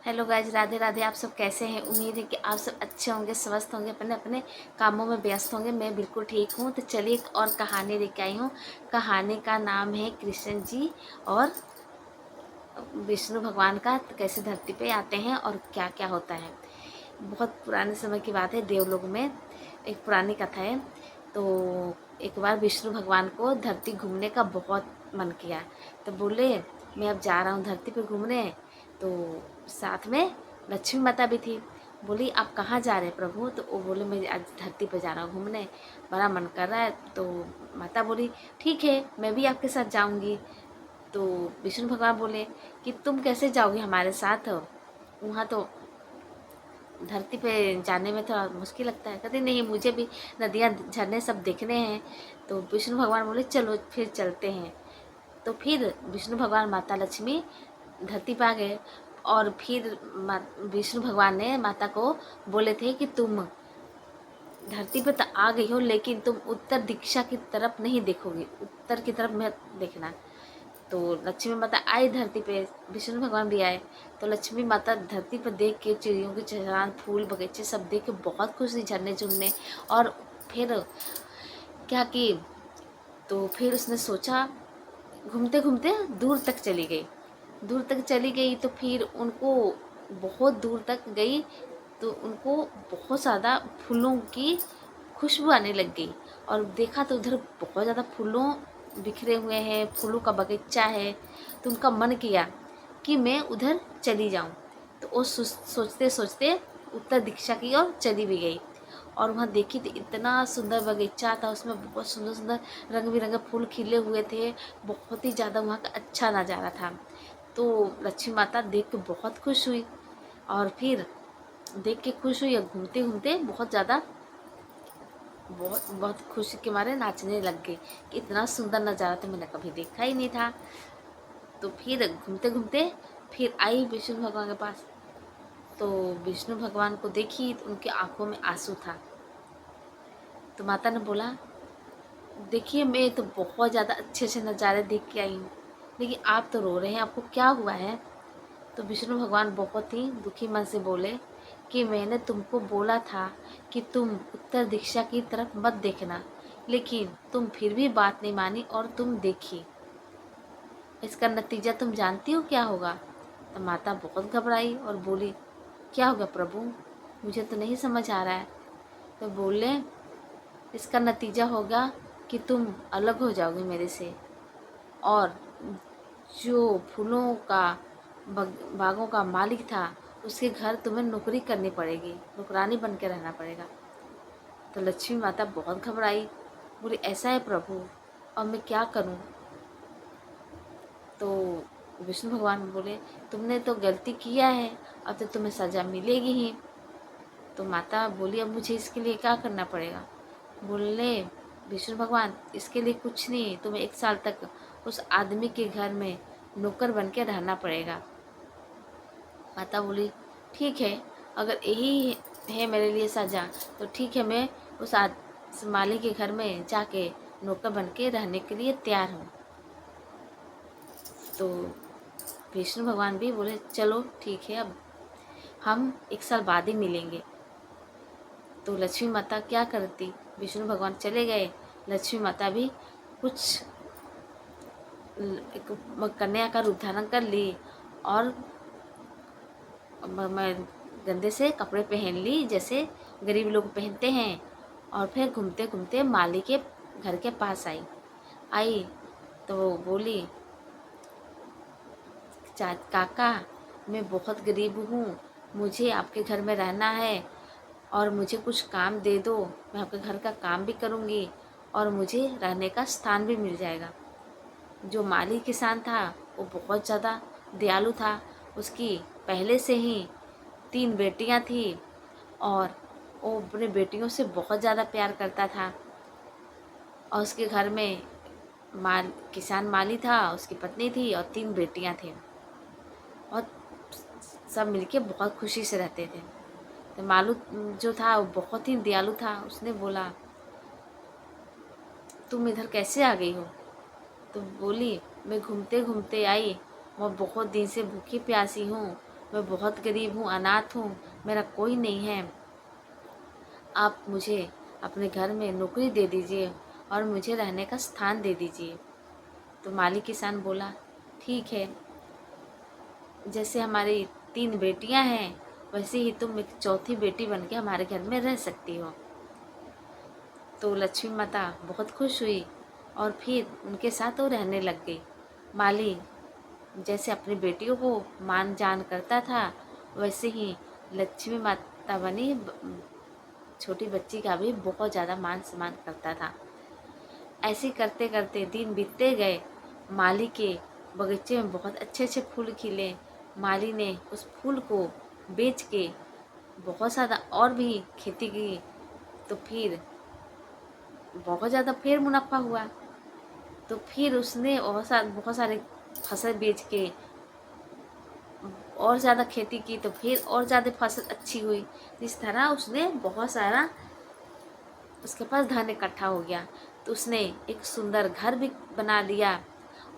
Hello guys, Radhe Radhe. आप सब कैसे हैं? उम्मीद है कि आप सब अच्छे होंगे, स्वस्थ होंगे, अपने अपने कामों में व्यस्त होंगे। मैं बिल्कुल ठीक हूँ। तो चलिए एक और कहानी लेके आई हूँ। कहानी का नाम है कृष्ण जी और विष्णु भगवान का कैसे धरती पे आते हैं और क्या क्या होता है। बहुत पुराने समय की बात है। देवलोक में एक पुरानी कथा है। तो एक बार विष्णु भगवान को धरती घूमने का बहुत मन किया। तो बोले मैं अब जा रहा हूँ धरती पे घूमने। तो साथ में लक्ष्मी माता भी थी। बोली आप कहाँ जा रहे हैं प्रभु? तो वो बोले मैं आज धरती पे जा रहा हूँ घूमने, बड़ा मन कर रहा है। तो माता बोली ठीक है, मैं भी आपके साथ जाऊँगी। तो विष्णु भगवान बोले कि तुम कैसे जाओगे हमारे साथ? वहाँ तो धरती पे जाने में थोड़ा मुश्किल लगता है। कहते नहीं, मुझे भी नदियाँ झरने सब देखने हैं। तो विष्णु भगवान बोले चलो फिर चलते हैं। तो फिर विष्णु भगवान माता लक्ष्मी धरती पे आ गए। और फिर विष्णु भगवान ने माता को बोले थे कि तुम धरती पे तो आ गई हो, लेकिन तुम उत्तर दिशा की तरफ नहीं देखोगी, उत्तर की तरफ मत देखना। तो लक्ष्मी माता आई धरती पे, विष्णु भगवान भी आए। तो लक्ष्मी माता धरती पर देख के चिड़ियों की चहचान, फूल बगीचे सब देख के बहुत खुश हुई, झरने झुरने। और फिर क्या की, तो फिर उसने सोचा, घूमते घूमते दूर तक चली गई। दूर तक चली गई तो फिर उनको बहुत दूर तक गई। तो उनको बहुत ज़्यादा फूलों की खुशबू आने लग गई। और देखा तो उधर बहुत ज़्यादा फूलों बिखरे हुए हैं, फूलों का बगीचा है। तो उनका मन किया कि मैं उधर चली जाऊं। तो वो सोचते सोचते उत्तर दिशा की ओर चली भी गई। और वहाँ देखी तो इतना सुंदर बगीचा था, उसमें बहुत सुंदर सुंदर रंग बिरंगे फूल खिले हुए थे। बहुत ही ज़्यादा वहाँ का अच्छा नज़ारा था। तो लक्ष्मी माता देख के बहुत खुश हुई। और फिर देख के खुश हुई और घूमते घूमते बहुत बहुत खुशी के मारे नाचने लग गई कि इतना सुंदर नज़ारा तो मैंने कभी देखा ही नहीं था। तो फिर घूमते घूमते फिर आई विष्णु भगवान के पास। तो विष्णु भगवान को देखी तो उनकी आंखों में आंसू था। तो माता ने बोला देखिए मैं तो बहुत ज़्यादा अच्छे अच्छे नज़ारे देख के आई हूँ, लेकिन आप तो रो रहे हैं, आपको क्या हुआ है? तो विष्णु भगवान बहुत ही दुखी मन से बोले कि मैंने तुमको बोला था कि तुम उत्तर दिशा की तरफ मत देखना, लेकिन तुम फिर भी बात नहीं मानी और तुम देखी। इसका नतीजा तुम जानती हो क्या होगा? तो माता बहुत घबराई और बोली क्या होगा प्रभु, मुझे तो नहीं समझ आ रहा है। तो बोले इसका नतीजा होगा कि तुम अलग हो जाओगे मेरे से, और जो फूलों का बागों का मालिक था उसके घर तुम्हें नौकरी करनी पड़ेगी, नौकरानी बन के रहना पड़ेगा। तो लक्ष्मी माता बहुत घबराई, बोली ऐसा है प्रभु, अब मैं क्या करूं? तो विष्णु भगवान बोले तुमने तो गलती किया है, अब तो तुम्हें सज़ा मिलेगी ही। तो माता बोली अब मुझे इसके लिए क्या करना पड़ेगा? बोले विष्णु भगवान इसके लिए कुछ नहीं, तुम्हें 1 साल तक उस आदमी के घर में नौकर बन के रहना पड़ेगा। माता बोली ठीक है, अगर यही है मेरे लिए सज़ा तो ठीक है, मैं उस माली के घर में जाके नौकर बन के रहने के लिए तैयार हूँ। तो विष्णु भगवान भी बोले चलो ठीक है, अब हम 1 साल बाद ही मिलेंगे। तो लक्ष्मी माता क्या करती, विष्णु भगवान चले गए, लक्ष्मी माता भी कुछ एक कन्या का रूप धारण कर ली और मैं गंदे से कपड़े पहन ली जैसे गरीब लोग पहनते हैं। और फिर घूमते घूमते माली के घर के पास आई। तो वो बोली काका मैं बहुत गरीब हूँ, मुझे आपके घर में रहना है और मुझे कुछ काम दे दो, मैं आपके घर का काम भी करूँगी और मुझे रहने का स्थान भी मिल जाएगा। जो माली किसान था वो बहुत ज़्यादा दयालु था। उसकी पहले से ही 3 बेटियां थी और वो अपने बेटियों से बहुत ज़्यादा प्यार करता था। और उसके घर में किसान माली था, उसकी पत्नी थी और 3 बेटियां थी और सब मिलके बहुत खुशी से रहते थे। तो मालू जो था वो बहुत ही दयालु था। उसने बोला तुम इधर कैसे आ गई हो? तो बोली मैं घूमते घूमते आई, मैं बहुत दिन से भूखी प्यासी हूँ मैं बहुत गरीब हूँ, अनाथ हूँ, मेरा कोई नहीं है। आप मुझे अपने घर में नौकरी दे दीजिए और मुझे रहने का स्थान दे दीजिए। तो माली किसान बोला, ठीक है, जैसे हमारी 3 बेटियां हैं वैसे ही तुम एक चौथी बेटी बन के हमारे घर में रह सकती हो। तो लक्ष्मी माता बहुत खुश हुई और फिर उनके साथ वो रहने लग गई। माली जैसे अपनी बेटियों को मान जान करता था वैसे ही लक्ष्मी माता बनी छोटी बच्ची का भी बहुत ज़्यादा मान सम्मान करता था। ऐसे करते करते दिन बीतते गए। माली के बगीचे में बहुत अच्छे अच्छे फूल खिले। माली ने उस फूल को बेच के बहुत ज़्यादा और भी खेती की, तो फिर बहुत ज़्यादा फिर मुनाफा हुआ। तो फिर उसने बहुत सारे फसल बेच के और ज़्यादा खेती की, तो फिर और ज़्यादा फसल अच्छी हुई। इस तरह उसने बहुत सारा, उसके पास धन इकट्ठा हो गया। तो उसने एक सुंदर घर भी बना लिया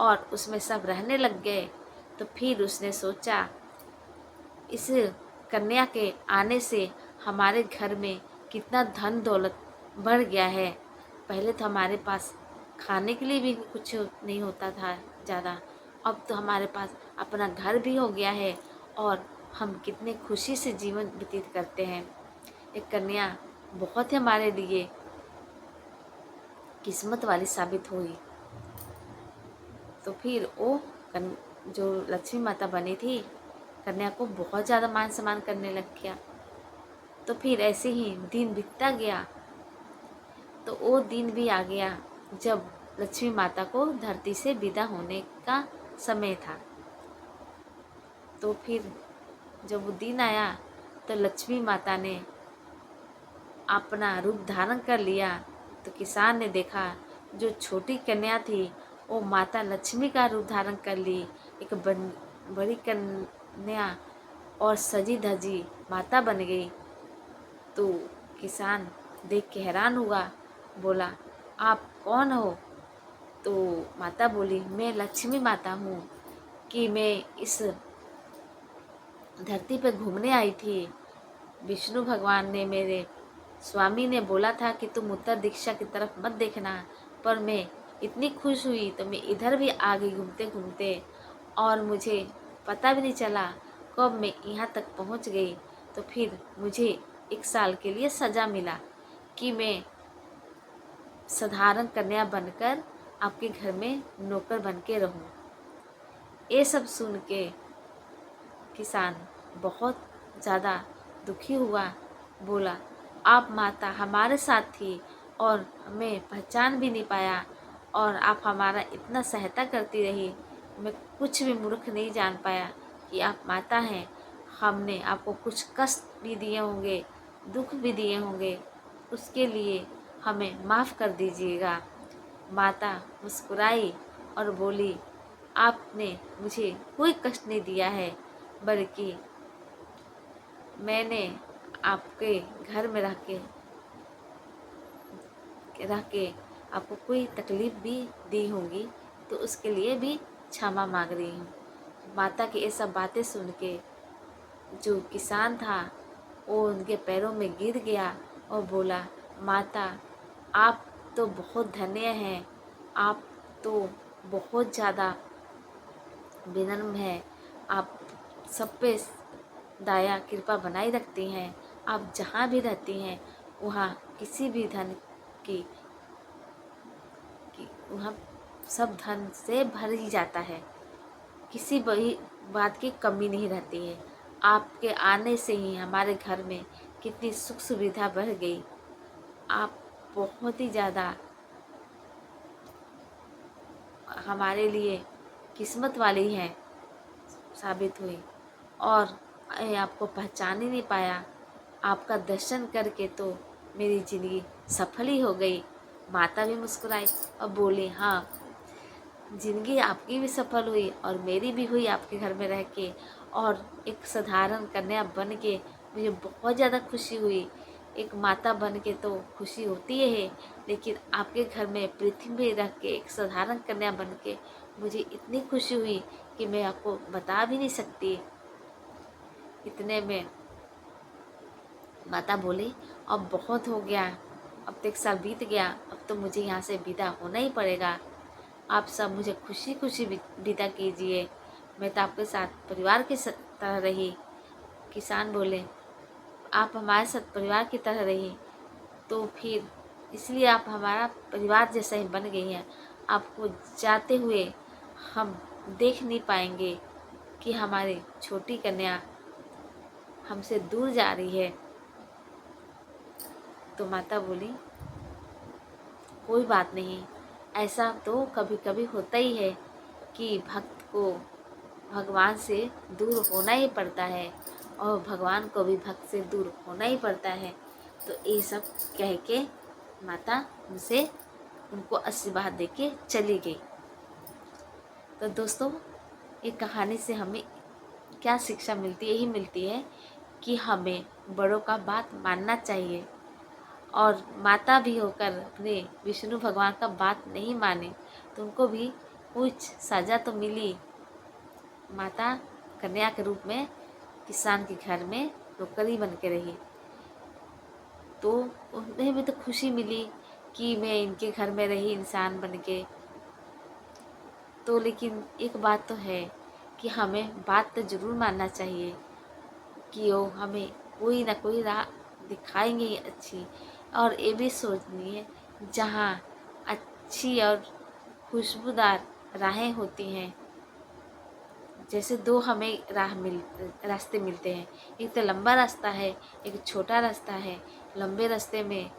और उसमें सब रहने लग गए। तो फिर उसने सोचा, इस कन्या के आने से हमारे घर में कितना धन दौलत बढ़ गया है। पहले तो हमारे पास खाने के लिए भी कुछ नहीं होता था ज़्यादा, अब तो हमारे पास अपना घर भी हो गया है और हम कितने खुशी से जीवन व्यतीत करते हैं। एक कन्या बहुत ही हमारे लिए किस्मत वाली साबित हुई। तो फिर वो जो लक्ष्मी माता बनी थी, कन्या को बहुत ज़्यादा मान सम्मान करने लग गया। तो फिर ऐसे ही दिन बीतता गया। तो वो दिन भी आ गया जब लक्ष्मी माता को धरती से विदा होने का समय था। तो फिर जब वो दिन आया तो लक्ष्मी माता ने अपना रूप धारण कर लिया। तो किसान ने देखा जो छोटी कन्या थी वो माता लक्ष्मी का रूप धारण कर ली, एक बड़ी कन्या और सजी धजी माता बन गई। तो किसान देख के हैरान हुआ, बोला, आप कौन हो? तो माता बोली, मैं लक्ष्मी माता हूँ कि मैं इस धरती पर घूमने आई थी। विष्णु भगवान ने, मेरे स्वामी ने बोला था कि तुम उत्तर दिशा की तरफ मत देखना, पर मैं इतनी खुश हुई तो मैं इधर भी आ गई घूमते घूमते और मुझे पता भी नहीं चला कब मैं यहाँ तक पहुँच गई। तो फिर मुझे 1 साल के लिए सज़ा मिला कि मैं साधारण कन्या बनकर आपके घर में नौकर बन के रहूं। ये सब सुन के किसान बहुत ज़्यादा दुखी हुआ, बोला, आप माता हमारे साथ थी और हमें पहचान भी नहीं पाया और आप हमारा इतना सहायता करती रही, मैं कुछ भी मूर्ख नहीं जान पाया कि आप माता हैं। हमने आपको कुछ कष्ट भी दिए होंगे, दुख भी दिए होंगे, उसके लिए हमें माफ़ कर दीजिएगा। माता मुस्कुराई और बोली, आपने मुझे कोई कष्ट नहीं दिया है, बल्कि मैंने आपके घर में रह के आपको कोई तकलीफ़ भी दी होंगी, तो उसके लिए भी क्षमा मांग रही हूँ। माता की ये सब बातें सुन के जो किसान था वो उनके पैरों में गिर गया और बोला, माता आप तो बहुत धन्य हैं, आप तो बहुत ज़्यादा विनम्र हैं, आप सब पे दया कृपा बनाई रखती हैं, आप जहाँ भी रहती हैं वहाँ किसी भी धन की वहाँ सब धन से भर ही जाता है, किसी भी बात की कमी नहीं रहती है। आपके आने से ही हमारे घर में कितनी सुख सुविधा बढ़ गई। आप बहुत ही ज़्यादा हमारे लिए किस्मत वाली हैं साबित हुई और मैं आपको पहचान ही नहीं पाया। आपका दर्शन करके तो मेरी ज़िंदगी सफल ही हो गई। माता भी मुस्कुराई और बोली, हाँ, ज़िंदगी आपकी भी सफल हुई और मेरी भी हुई आपके घर में रह के, और एक साधारण कन्या बन के मुझे बहुत ज़्यादा खुशी हुई। एक माता बन के तो खुशी होती है, लेकिन आपके घर में पृथ्वी में रह के एक साधारण कन्या बन के मुझे इतनी खुशी हुई कि मैं आपको बता भी नहीं सकती। इतने में माता बोली, अब बहुत हो गया, अब तो 1 साल बीत गया, अब तो मुझे यहाँ से विदा होना ही पड़ेगा। आप सब मुझे खुशी खुशी विदा कीजिए, मैं तो आपके साथ परिवार की तरह रही। किसान बोले, आप हमारे साथ परिवार की तरह रही, तो फिर इसलिए आप हमारा परिवार जैसा ही बन गई हैं। आपको जाते हुए हम देख नहीं पाएंगे कि हमारी छोटी कन्या हमसे दूर जा रही है। तो माता बोली, कोई बात नहीं, ऐसा तो कभी कभी होता ही है कि भक्त को भगवान से दूर होना ही पड़ता है और भगवान को भी भक्त से दूर होना ही पड़ता है। तो ये सब कह के माता उनसे उनको आशीर्वाद दे के चली गई। तो दोस्तों, ये कहानी से हमें क्या शिक्षा मिलती है? यही मिलती है कि हमें बड़ों का बात मानना चाहिए, और माता भी होकर अपने विष्णु भगवान का बात नहीं माने तो उनको भी कुछ सजा तो मिली। माता कन्या के रूप में किसान के घर में नौकरी बन के रही, तो उन्हें भी तो खुशी मिली कि मैं इनके घर में रही इंसान बन के। तो लेकिन एक बात तो है कि हमें बात तो ज़रूर मानना चाहिए कि वो हमें कोई ना कोई राह दिखाएंगे ही अच्छी, और ये भी सोचनी है जहाँ अच्छी और खुशबूदार राहें होती हैं। जैसे दो हमें रास्ते मिलते हैं, एक तो लंबा रास्ता है, एक छोटा रास्ता है। लंबे रास्ते में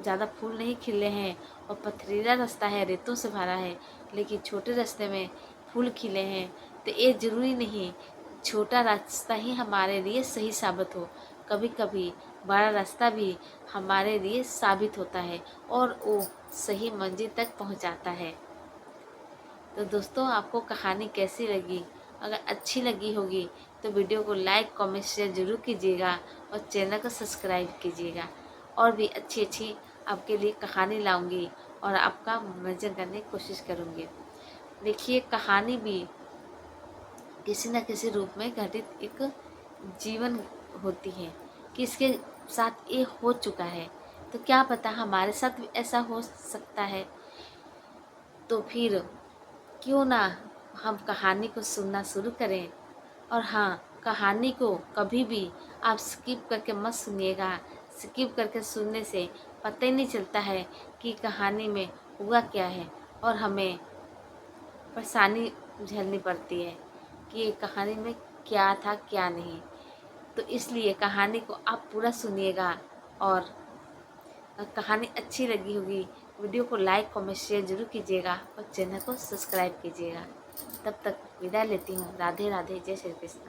ज़्यादा फूल नहीं खिले हैं और पथरीला रास्ता है, रेतों से भरा है, लेकिन छोटे रास्ते में फूल खिले हैं। तो ये ज़रूरी नहीं छोटा रास्ता ही हमारे लिए सही साबित हो, कभी कभी बड़ा रास्ता भी हमारे लिए साबित होता है और वो सही मंजिल तक पहुंचाता है। तो दोस्तों, आपको कहानी कैसी लगी? अगर अच्छी लगी होगी तो वीडियो को लाइक कमेंट शेयर ज़रूर कीजिएगा और चैनल को सब्सक्राइब कीजिएगा। और भी अच्छी अच्छी आपके लिए कहानी लाऊंगी और आपका मनोरंजन करने की कोशिश करूंगी। देखिए, कहानी भी किसी न किसी रूप में घटित एक जीवन होती है कि इसके साथ ये हो चुका है, तो क्या पता हमारे साथ भी ऐसा हो सकता है। तो फिर क्यों ना हम कहानी को सुनना शुरू करें। और हाँ, कहानी को कभी भी आप स्किप करके मत सुनिएगा। स्किप करके सुनने से पता ही नहीं चलता है कि कहानी में हुआ क्या है, और हमें परेशानी झेलनी पड़ती है कि ये कहानी में क्या था क्या नहीं। तो इसलिए कहानी को आप पूरा सुनिएगा, और कहानी अच्छी लगी होगी वीडियो को लाइक कमेंट शेयर जरूर कीजिएगा और चैनल को सब्सक्राइब कीजिएगा। तब तक विदा लेती हूँ। राधे राधे, जय श्री कृष्ण।